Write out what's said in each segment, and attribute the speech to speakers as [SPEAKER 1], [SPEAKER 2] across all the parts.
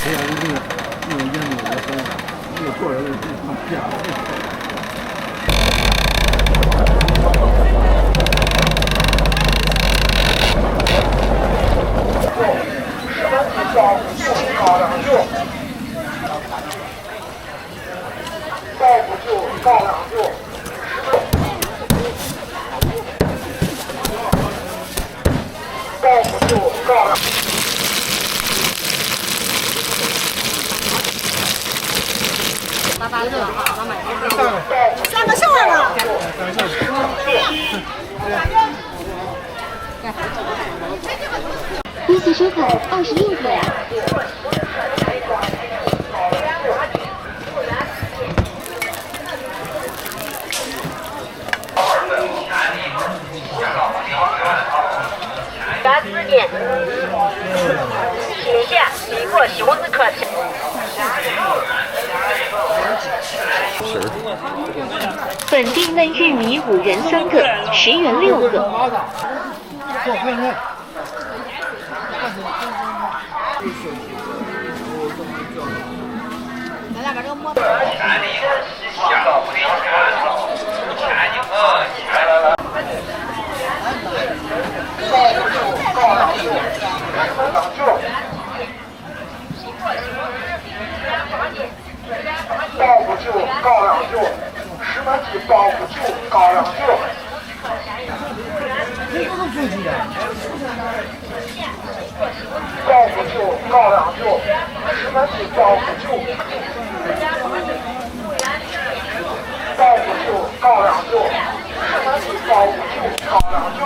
[SPEAKER 1] 吃下那个烟雾的声，那个做人的他变了。
[SPEAKER 2] 抱不住，高两住。抱不住，高两。
[SPEAKER 3] 爸爸热啊，妈妈也
[SPEAKER 4] 3个小孩了。
[SPEAKER 5] 一次收口26个。
[SPEAKER 6] 3点，写下经过修字课程。
[SPEAKER 5] 本地嫩玉米5人3个，10元6个。
[SPEAKER 4] 咱俩把这个摸。
[SPEAKER 2] 抱不住，高两住，石门子抱不住，高两住。抱不住，高两住，石门子抱不住。抱不住，高两住，石门子抱不住，高两住。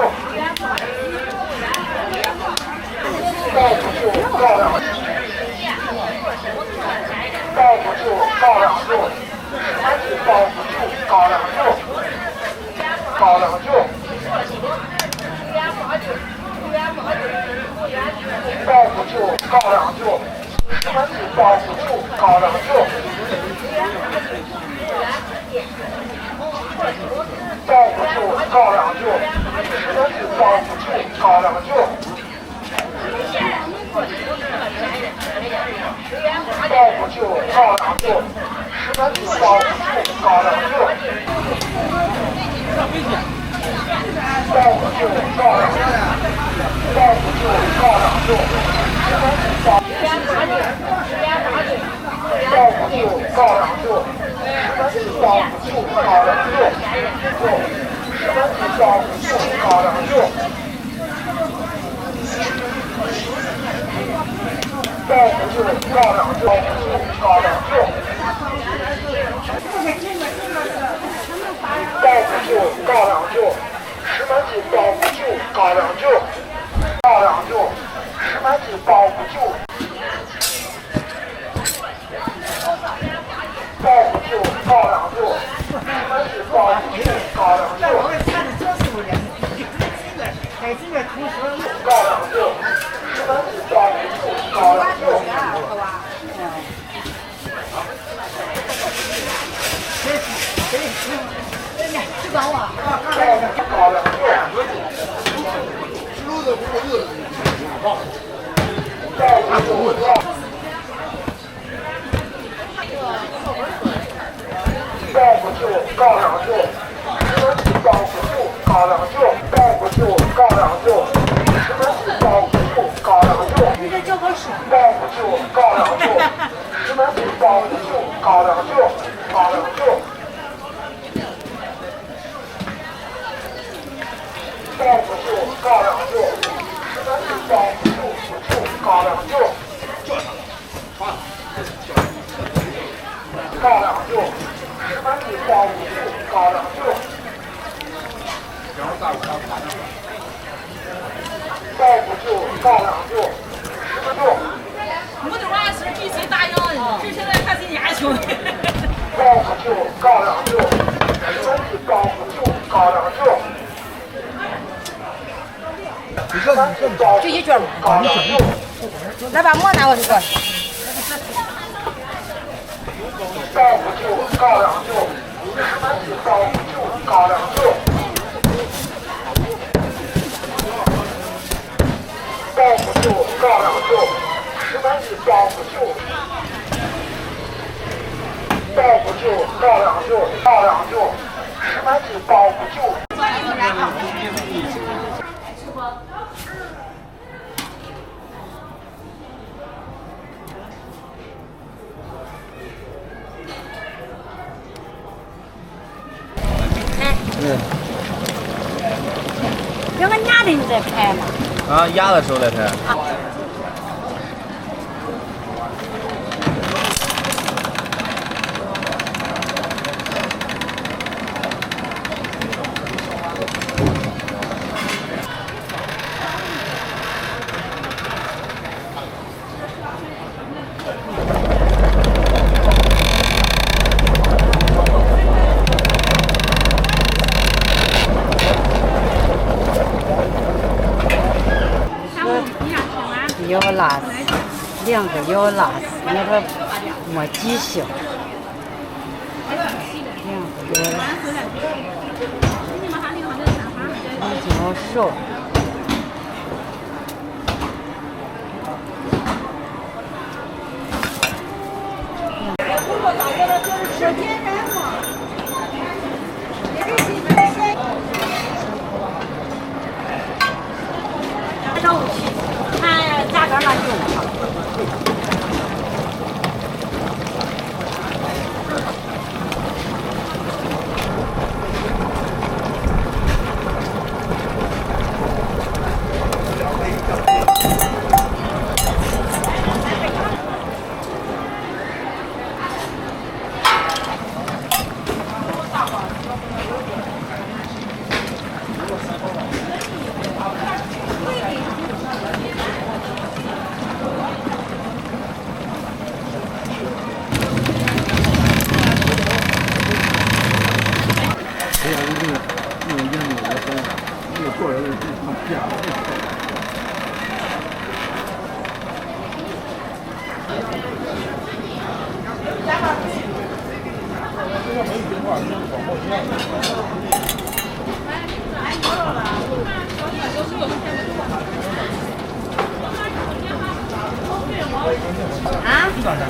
[SPEAKER 2] 抱不住，高两住。抱不住，高两住，石门子抱不住，高两住，高两住。抱不住，高两住，石门子抱不住，高两住。抱不住，高两住，石门子抱不住，高两住。抱不住，高两住，石门子抱不住，高两住。抱不住，高两住，抱不住，高两住，石门子抱不住，抱不住，高两住，石门子抱不住，高两住，石门子抱不住，高两住。抱不住，高两住，高两住。抱不住，高两住，石门子抱不住，高两住，高两住，石门子抱不住。抱不住，高两住，石门子抱不住，高两住。高两住，石门子抱不住，高两住。高两住，抱不住，高两住，石门子抱不住，高两住，抱不住，高两住，石门子抱不住，高两住，抱不住，高两住，石门子抱不住，高两住，高两住。抱不住，高两住，石门子抱不住，高两住。高两住，石门子抱不住，高两住。抱不住，高两住，石门住。
[SPEAKER 3] 我的娃是比谁大样，这现在还是年轻的。
[SPEAKER 2] 抱不住，高两住，石门子抱不住，高两住。
[SPEAKER 4] 就一卷嘛。来把馍拿过去过。
[SPEAKER 2] 抱不住，高两住，石门子抱不住，高两住。抱不住，高两住，石门子包不住，包不住，高粱酒，高粱酒，石门子包不住。
[SPEAKER 4] 这个压的你在拍吗？
[SPEAKER 1] 啊，压的时候再拍。
[SPEAKER 4] 腰拉丝，2个腰拉丝，那个没技巧。2个腰拉丝，比较瘦。价格蛮重的。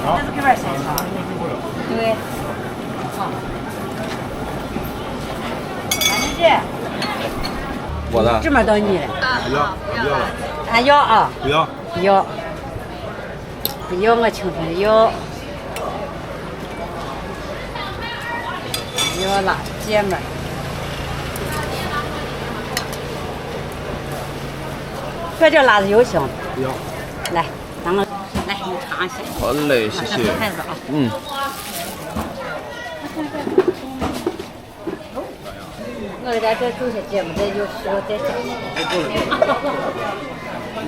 [SPEAKER 4] 啊？这边谁啊？对。安姐，
[SPEAKER 1] 我的。
[SPEAKER 4] 这么到你了。
[SPEAKER 1] 不要，不要了。
[SPEAKER 4] 俺要啊。
[SPEAKER 1] 不要。
[SPEAKER 4] 要。不要我青春要。要辣姐们儿。这叫辣子油香。
[SPEAKER 1] 不要。
[SPEAKER 4] 来，咱们来你尝一下。
[SPEAKER 1] 好嘞，谢谢。
[SPEAKER 4] 筷子啊。
[SPEAKER 1] 嗯。
[SPEAKER 4] 我给咱这煮下芥末，再就需要再加。
[SPEAKER 1] 一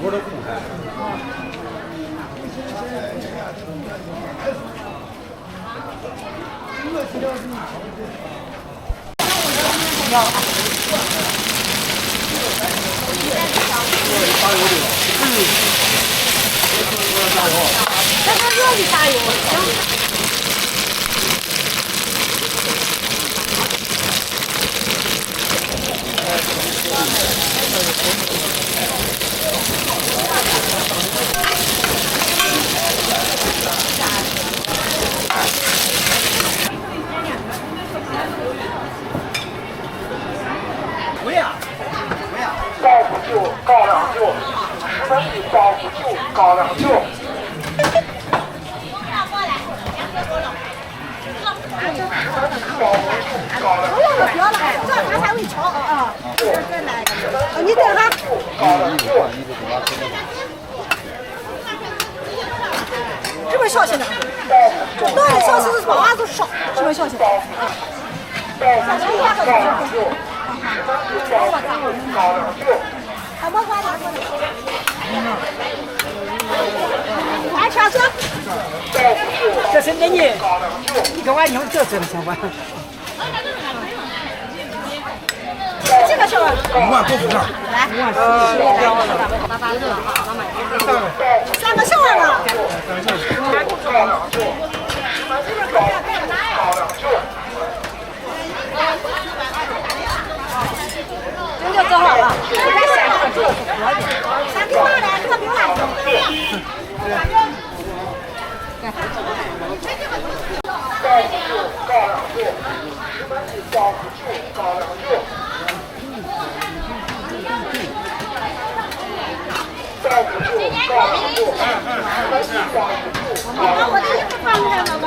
[SPEAKER 1] 会儿都不开。
[SPEAKER 4] 要。这是热的大油，行。
[SPEAKER 2] 包不住，高粱酒，石门子包不住，高粱酒。
[SPEAKER 7] 不要了，这他才会调啊！再来一个，你等哈。这么小心的，这多少小时把娃子烧，这么小心。还没关呢。完全是。
[SPEAKER 4] 这是给你，你给我用这真行吧？
[SPEAKER 7] 这个是吧
[SPEAKER 1] 5万多不上。
[SPEAKER 7] 来，3个小碗了。这就做好了，我再选这个就是活的。3斤8两，这个冰辣。把我的衣服放开了吧。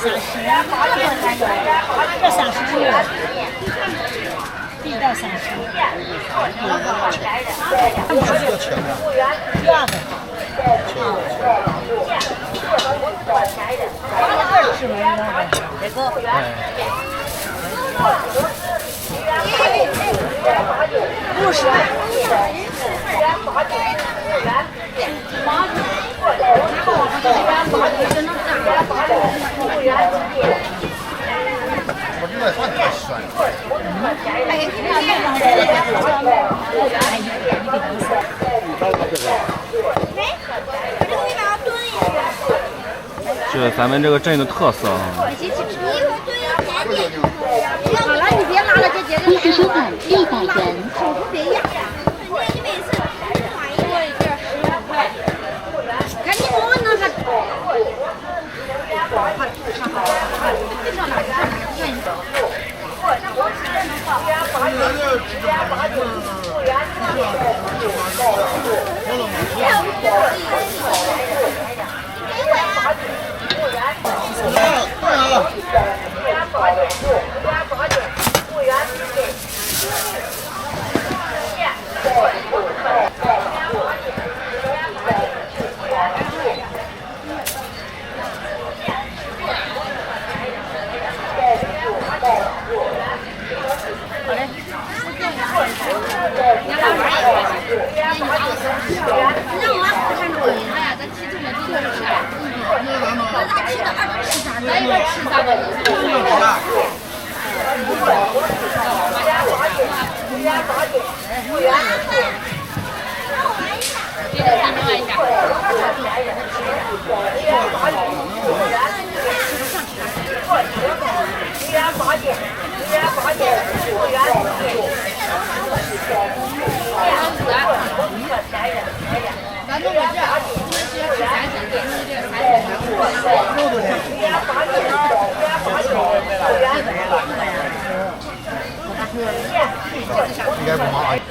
[SPEAKER 7] 这30元，必到30。第二个。20元这个。
[SPEAKER 8] 是咱们这个镇的特色啊。
[SPEAKER 7] 好了，你别拉了，这姐
[SPEAKER 5] 依次收款100元。
[SPEAKER 7] 别压。你每次买一件15块，赶紧我那个。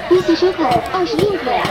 [SPEAKER 5] 依次收款26元。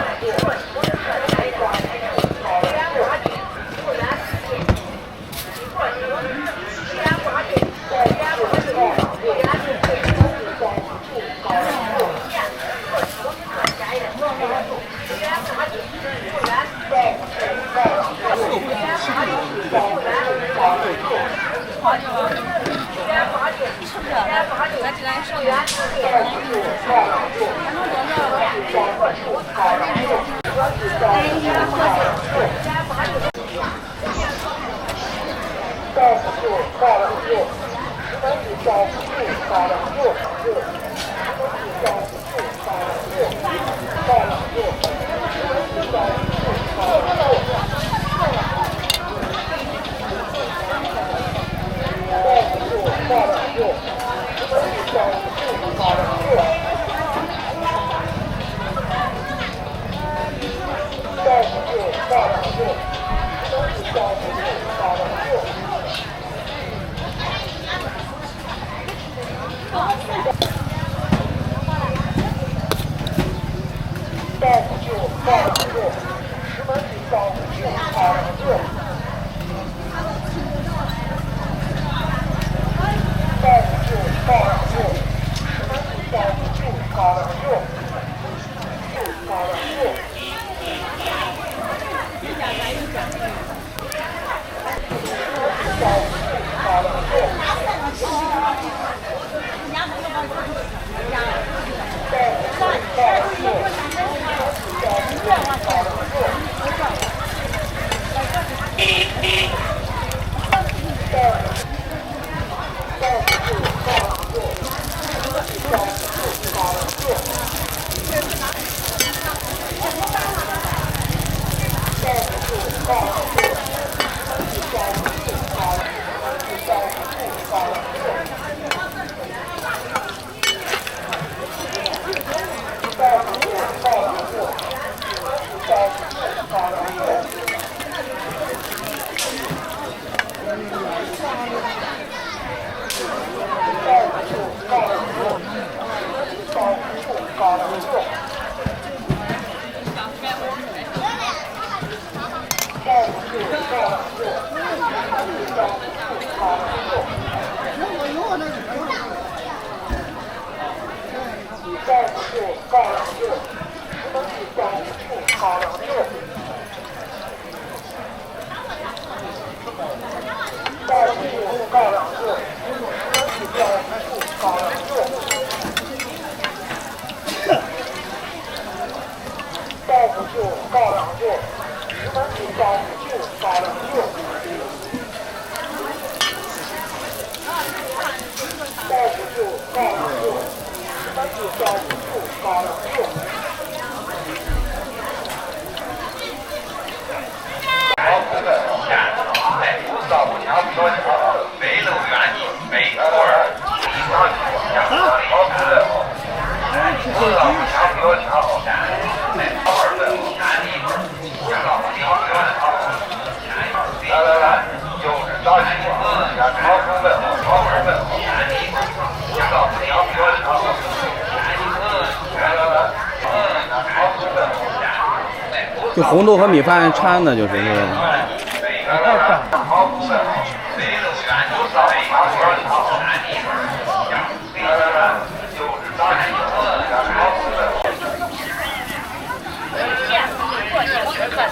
[SPEAKER 8] 就红豆和米饭掺的，就是是。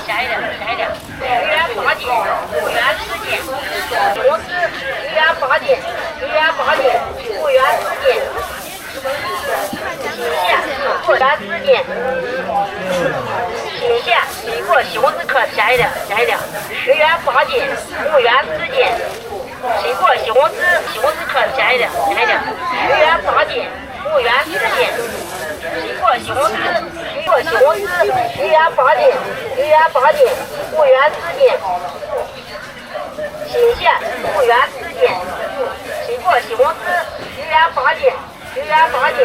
[SPEAKER 6] 下一辆，鱼圆8斤，木圆10斤，螺丝鱼圆8斤，木圆10斤，木圆10斤，新鲜水果西红柿壳下一辆，鱼圆8斤，木圆10斤，水果西红柿壳下一辆，鱼圆8斤，木圆10斤，水果西红柿，鱼圆8斤，木圆10斤，新鲜木圆10斤，水果西红柿，鱼圆8斤，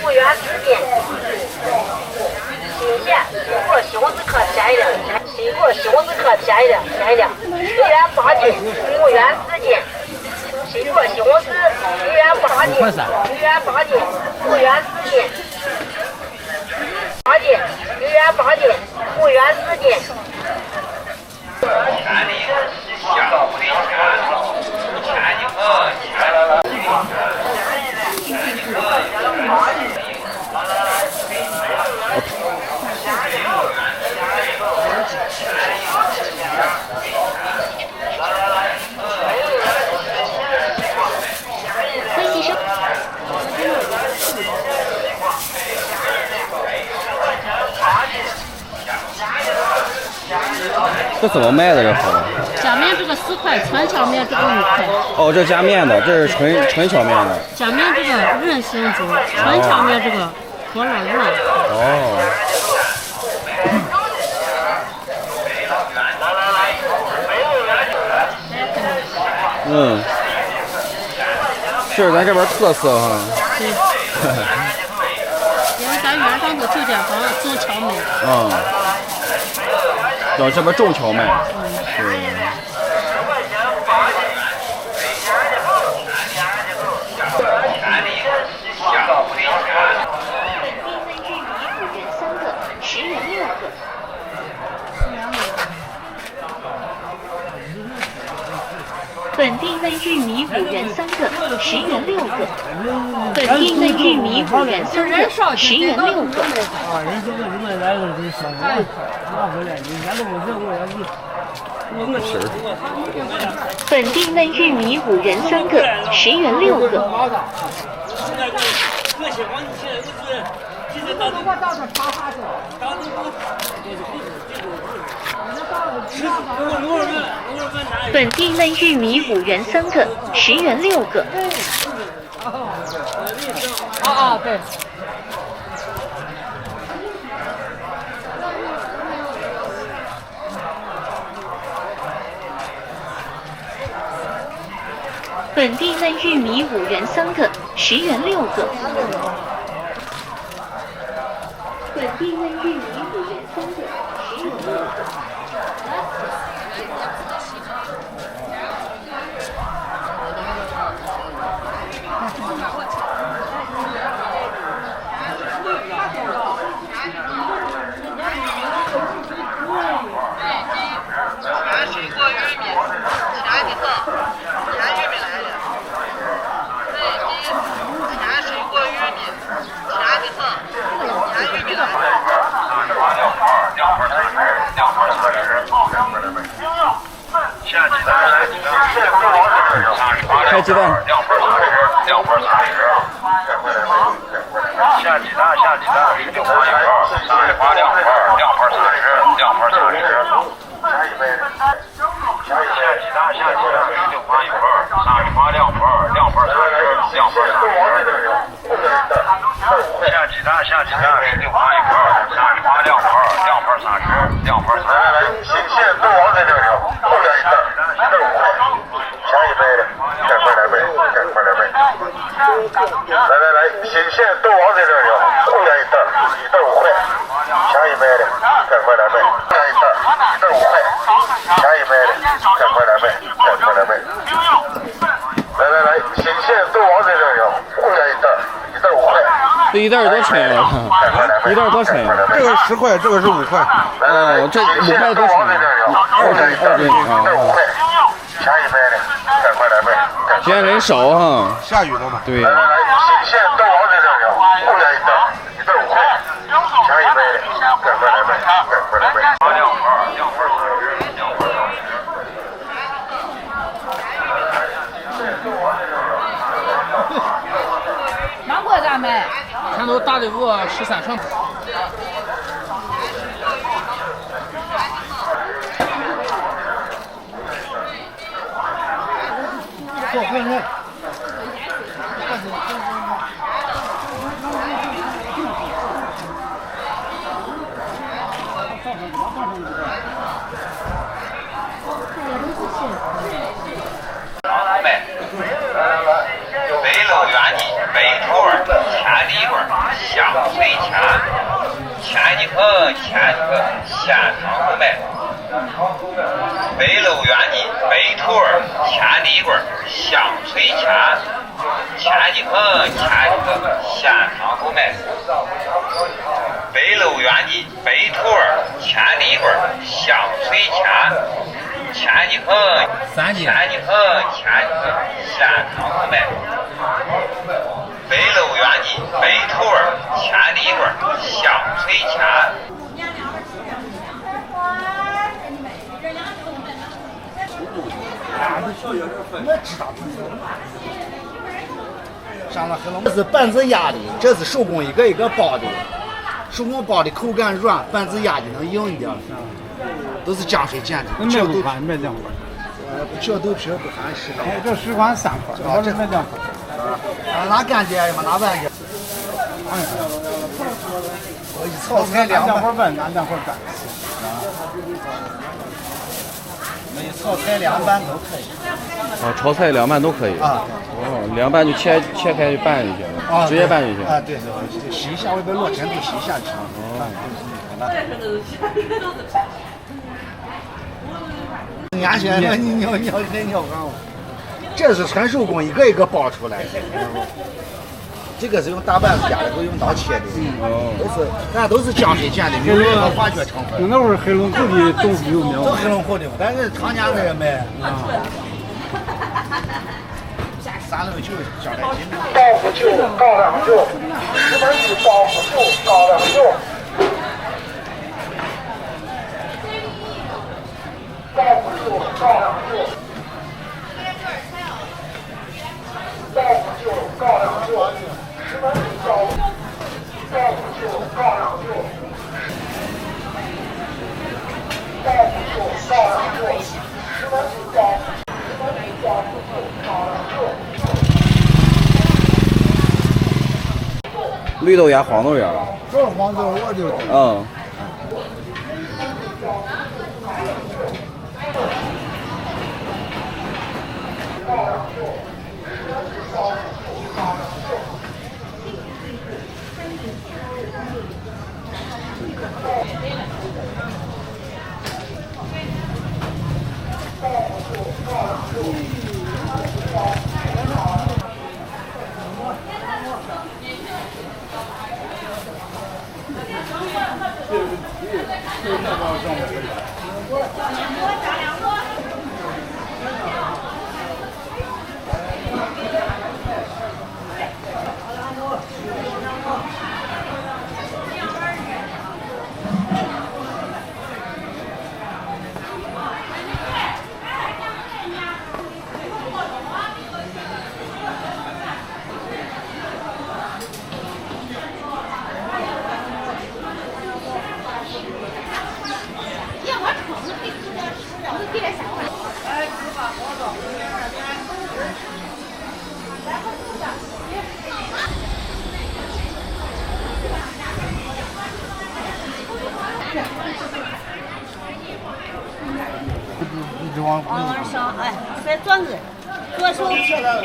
[SPEAKER 6] 木圆10斤，新鲜水果西红柿壳下一辆，鱼圆8斤，木圆10斤，水果西红柿，鱼圆8斤，木圆10斤。鱼圆8斤，木圆10斤。
[SPEAKER 8] 这怎么卖的这好？
[SPEAKER 3] 夹面这个4块，纯荞面这个5块。
[SPEAKER 8] 哦，这夹面的，这是纯荞面的。
[SPEAKER 3] 夹面这个韧性足，纯荞面这个活软润。
[SPEAKER 8] 哦。嗯，是咱这边特色哈。
[SPEAKER 3] 对。因为咱原上的旧店房种荞麦。
[SPEAKER 8] 嗯。这边种荞麦。是。
[SPEAKER 5] 本地嫩玉米5元3个，10元6个。本地嫩玉米5元3个，10元6个。本地嫩玉米5元3个，10元6个。本地嫩玉米5元3个，10元6个。
[SPEAKER 3] 对。
[SPEAKER 5] 本地嫩玉米5元3个，10元6个。本地嫩玉米5元3个，10元6个。
[SPEAKER 8] 开鸡蛋。
[SPEAKER 9] 下鸡蛋，16块一份，30块2份，2份30，2份30。下一杯。下鸡蛋，16块一份，30块2份，2份30，2份30。下鸡蛋，16块一份，30块2份，2份30，2份30。来，新鲜豆王在这里，后边一袋，1.5块。下一杯的，赶快来杯。来，新鲜豆王在这里，后边一袋，1.5块。下一杯的，赶快来杯。后边一袋，1.5块。下一杯的，赶快来杯。来，新鲜豆王在这里，后边一袋，1.5块。
[SPEAKER 8] 这一袋多沉呀！一袋多沉？
[SPEAKER 1] 这个10块，这个是5块。
[SPEAKER 8] 哦，这5块多沉？2斤
[SPEAKER 9] ，1.5块。下一杯的，赶快来杯。
[SPEAKER 8] 今天人少哈，
[SPEAKER 1] 下雨了嘛？
[SPEAKER 8] 对。
[SPEAKER 9] 来，新鲜豆王在这里，后边一袋，1.5块。下一杯的，赶快来杯。
[SPEAKER 3] 芒果咋卖？
[SPEAKER 1] 全都大的个13升。快！
[SPEAKER 9] 北楼园艺北头儿千里棍香水钱，千几克现场购买。北楼园艺北头儿千里棍香水钱，千几克现场购买。北楼园艺北头儿千里棍香水钱，千几克现场购买。北楼园艺北头儿千里棍香水钱。
[SPEAKER 1] 上了黑龙，这是半子压的，这是手工一个一个包的，手工包的口感软，半子压的能硬一点，都是浆水剪的。
[SPEAKER 10] 卖不含卖2块。
[SPEAKER 1] 这豆皮不含10块。
[SPEAKER 10] 这10块3块，这是卖2块。
[SPEAKER 1] 拿干碟嘛，拿半截。我一炒菜2
[SPEAKER 10] 块半，拿2块干。
[SPEAKER 1] 一炒菜凉拌都可以。
[SPEAKER 8] 炒菜凉拌都可以。凉拌就切开就拌就行了，直接拌就行。
[SPEAKER 1] 对，洗一下，外边落全都洗一下去。年轻人，你要看，这是纯手工，一个一个包出来的。这个是用大板子压的，都用刀切的。都是浆水剪的，没有任何化学成分。
[SPEAKER 10] 那会儿黑龙江的豆腐有名。
[SPEAKER 1] 都黑龙江的，但是常年那个卖。369小来斤。
[SPEAKER 2] 高不就高粱酒，10分1高不就高粱酒。高不就高粱酒。高不就高粱酒，10分1高不就高粱酒。高不就高粱酒，10分1高不就高粱酒。
[SPEAKER 8] 绿豆芽、黄豆芽。
[SPEAKER 1] 这是黄豆，我就。就往
[SPEAKER 7] 往上，哎，甩左耳，左手贴到。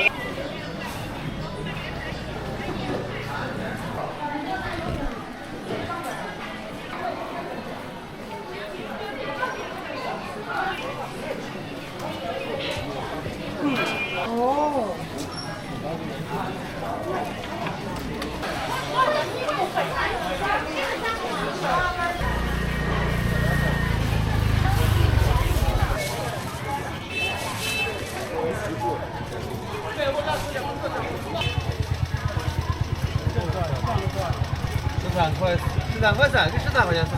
[SPEAKER 7] 哦。
[SPEAKER 8] 13.3，给13块钱算。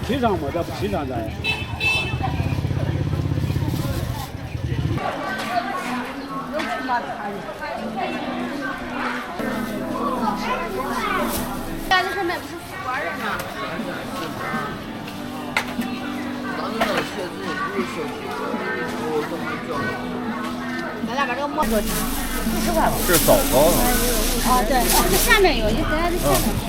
[SPEAKER 10] 7张嘛，这不7张咱也。
[SPEAKER 7] 家这上面不是副官人吗？咱俩把这个摸过去，40块吧。
[SPEAKER 8] 这是枣糕呢。
[SPEAKER 7] 啊，对，这下面有，你在这下面。
[SPEAKER 8] 行。